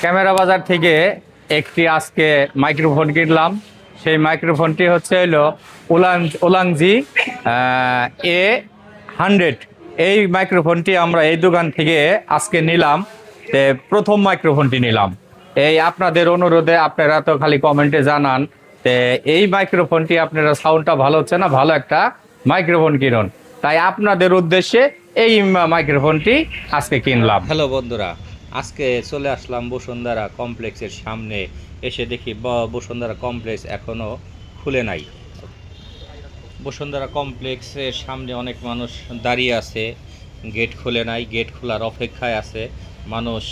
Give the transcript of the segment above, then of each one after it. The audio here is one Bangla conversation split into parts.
ক্যামেরা বাজার থেকে একটি আজকে মাইক্রোফোন কিনলাম। সেই মাইক্রোফোনটি হচ্ছে হলো ওলাংজি A100। এই মাইক্রোফোনটি আমরা এই দোকান থেকে আজকে নিলাম। প্রথম মাইক্রোফোনটি নিলাম। এই আপনাদের অনুরোধে আপনারা তো খালি কমেন্টে জানান এই মাইক্রোফোনটি আপনারা সাউন্ডটা ভালো হচ্ছে না, ভালো একটা মাইক্রোফোন কিনুন। তাই আপনাদের উদ্দেশ্যে এই মাইক্রোফোনটি আজকে কিনলাম। হ্যালো বন্ধুরা, আজকে চলে আসলাম বসুন্ধরা কমপ্লেক্সের সামনে। এসে দেখি বসুন্ধরা কমপ্লেক্স এখনও খুলে নাই। বসুন্ধরা কমপ্লেক্সের সামনে অনেক মানুষ দাঁড়িয়ে আছে, গেট খুলে নাই, গেট খোলার অপেক্ষায় আছে মানুষ।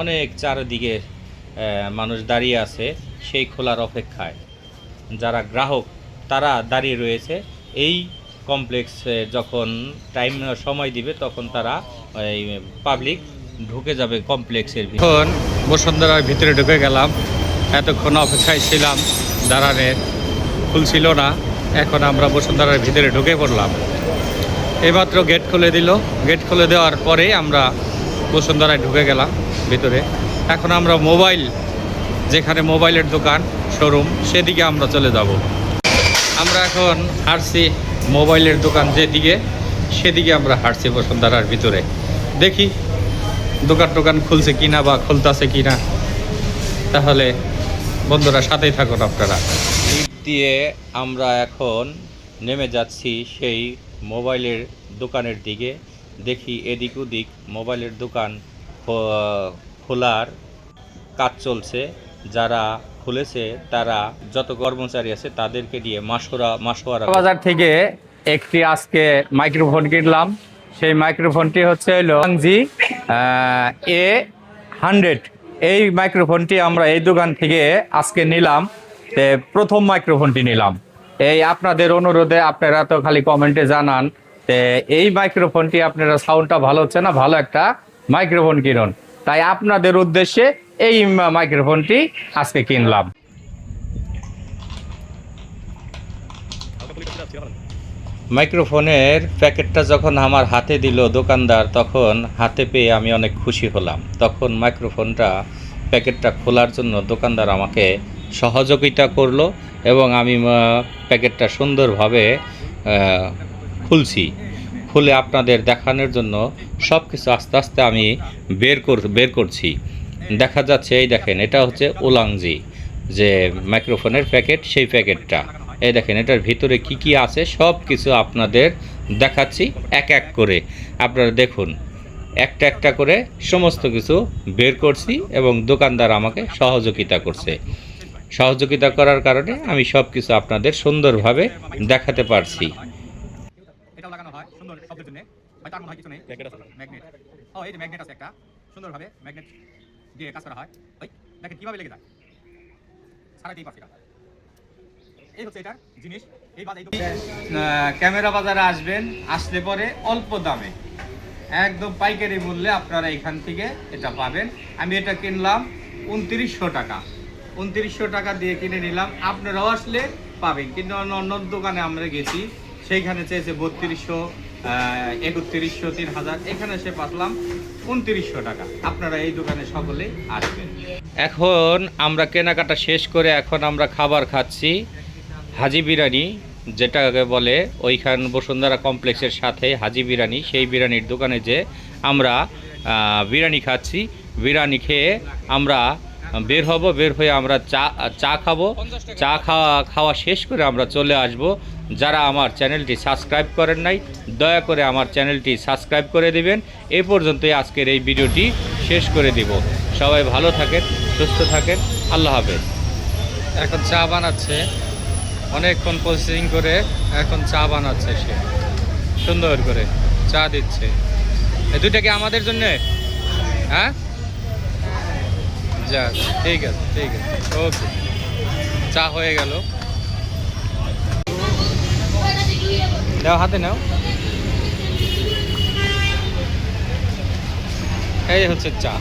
অনেক চারিদিকে মানুষ দাঁড়িয়ে আছে সেই খোলার অপেক্ষায়। যারা গ্রাহক তারা দাঁড়িয়ে রয়েছে। এই কমপ্লেক্সে যখন সময় দিবে তখন তারা এই পাবলিক ঢুকে যাবে কমপ্লেক্সের ভিতরে। এখন বসুন্ধরার ভিতরে ঢুকে গেলাম। এতক্ষণ অপেক্ষায় ছিলাম, দাঁড়ানের খুলছিল না। এখন আমরা বসুন্ধরার ভিতরে ঢুকে পড়লাম। এইমাত্র গেট খুলে দিল। গেট খুলে দেওয়ার পরে আমরা বসুন্ধরায় ঢুকে গেলাম ভিতরে। এখন আমরা যেখানে মোবাইলের দোকান শোরুম সেদিকে আমরা চলে যাব। আমরা এখন হাঁটছি মোবাইলের দোকান যেদিকে, সেদিকে আমরা হাঁটছি বসুন্ধরার ভিতরে। দেখি দোকান খুলছে কিনা বা খুলতেছে কিনা। তাহলে বন্ধুরা সাথেই থাকুন আপনারা। লিফট দিয়ে আমরা এখন নেমে যাচ্ছি সেই মোবাইলের দোকানের দিকে। দেখি এদিক ওদিক মোবাইলের দোকান খোলার কাজ চলছে। যারা খুলেছে তারা যত কর্মচারী আছে তাদেরকে দিয়ে মাসোয়ারা। বাজার থেকে একটি আজকে মাইক্রোফোন কিনলাম। সেই মাইক্রোফোনটি হচ্ছে হলো ওলাংজি A100। এই মাইক্রোফোনটি আমরা এই দোকান থেকে আজকে নিলাম। প্রথম মাইক্রোফোনটি নিলাম। এই আপনাদের অনুরোধে আপনারা তো খালি কমেন্টে জানান এই মাইক্রোফোনটি আপনারা সাউন্ডটা ভালো হচ্ছে না, ভালো একটা মাইক্রোফোন কিনুন। তাই আপনাদের উদ্দেশ্যে এই মাইক্রোফোনটি আজকে কিনলাম। মাইক্রোফোনের প্যাকেটটা যখন আমার হাতে দিল দোকানদার, তখন হাতে পেয়ে আমি অনেক খুশি হলাম। তখন মাইক্রোফোনটা প্যাকেটটা খোলার জন্য দোকানদার আমাকে সহযোগিতা করলো এবং আমি প্যাকেটটা সুন্দরভাবে খুলে আপনাদের দেখানোর জন্য সব কিছু আস্তে আস্তে আমি বের করছি। দেখা যাচ্ছে, এই দেখেন, এটা হচ্ছে ওলাংজি যে মাইক্রোফোনের প্যাকেট, সেই প্যাকেটটা। এই দেখেন এটার ভিতরে কি কি আছে সব কিছু আপনাদের দেখাচ্ছি এক এক করে। আপনারা দেখুন, একটা করে সমস্ত কিছু বের করছি এবং দোকানদার আমাকে সহযোগিতা করছে। সহযোগিতা করার কারণে আমি সব কিছু আপনাদের সুন্দরভাবে দেখাতে পারছি। এটাও লাগানো হয় সুন্দর শব্দের জন্য। হয় তার মনে হয় কিছু নেই, ম্যাগনেট। ও এই যে ম্যাগনেট আছে একটা, সুন্দরভাবে ম্যাগনেট দিয়ে কাজ করা হয়। ওই দেখেন কিভাবে লেগে যায়, সারাতেই পারছি না। এই হচ্ছে এটার জিনিস। এই ক্যামেরা বাজারে আসবেন, আসলে পরে অল্প দামে একদম পাইকারি মূল্যে আপনারা এখান থেকে এটা পাবেন। আমি এটা কিনলাম 2900 টাকা। 2900 টাকা দিয়ে কিনে নিলাম। আপনারাও আসলে পাবেন, কিন্তু অন্য দোকানে আমরা গেছি, সেইখানে চেয়েছে 3200, 3100, 3000। এখানে সে পাতলাম 2900 টাকা। আপনারা এই দোকানে সকলেই আসবেন। এখন আমরা কেনাকাটা শেষ করে এখন আমরা খাবার খাচ্ছি। হাজি বিরিয়ানি যেটাকে বলে, ওইখান বসুন্ধরা কমপ্লেক্সের সাথে হাজি বিরিয়ানি, সেই বিরিয়ানির দোকানে যে আমরা বিরিয়ানি খাচ্ছি। বিরিয়ানি খেয়ে আমরা বের হয়ে আমরা চা খাবো। চা খাওয়া শেষ করে আমরা চলে আসব। যারা আমার চ্যানেলটি সাবস্ক্রাইব করেন নাই, দয়া করে আমার চ্যানেলটি সাবস্ক্রাইব করে দিবেন। এই পর্যন্তই আজকের এই ভিডিওটি শেষ করে দিব। সবাই ভালো থাকেন, সুস্থ থাকেন, আল্লাহ হাফেজ। এখন চা বানাচ্ছে, অনেকক্ষণ প্রসেসিং করে এখন চা বানাচ্ছে সে, সুন্দর করে চা দিচ্ছে। এই দুইটা কি আমাদের জন্য? হ্যাঁ, যাক, ঠিক আছে, ওকে। চা হয়ে গেল, নাও হাতে নাও। এই হচ্ছে চা।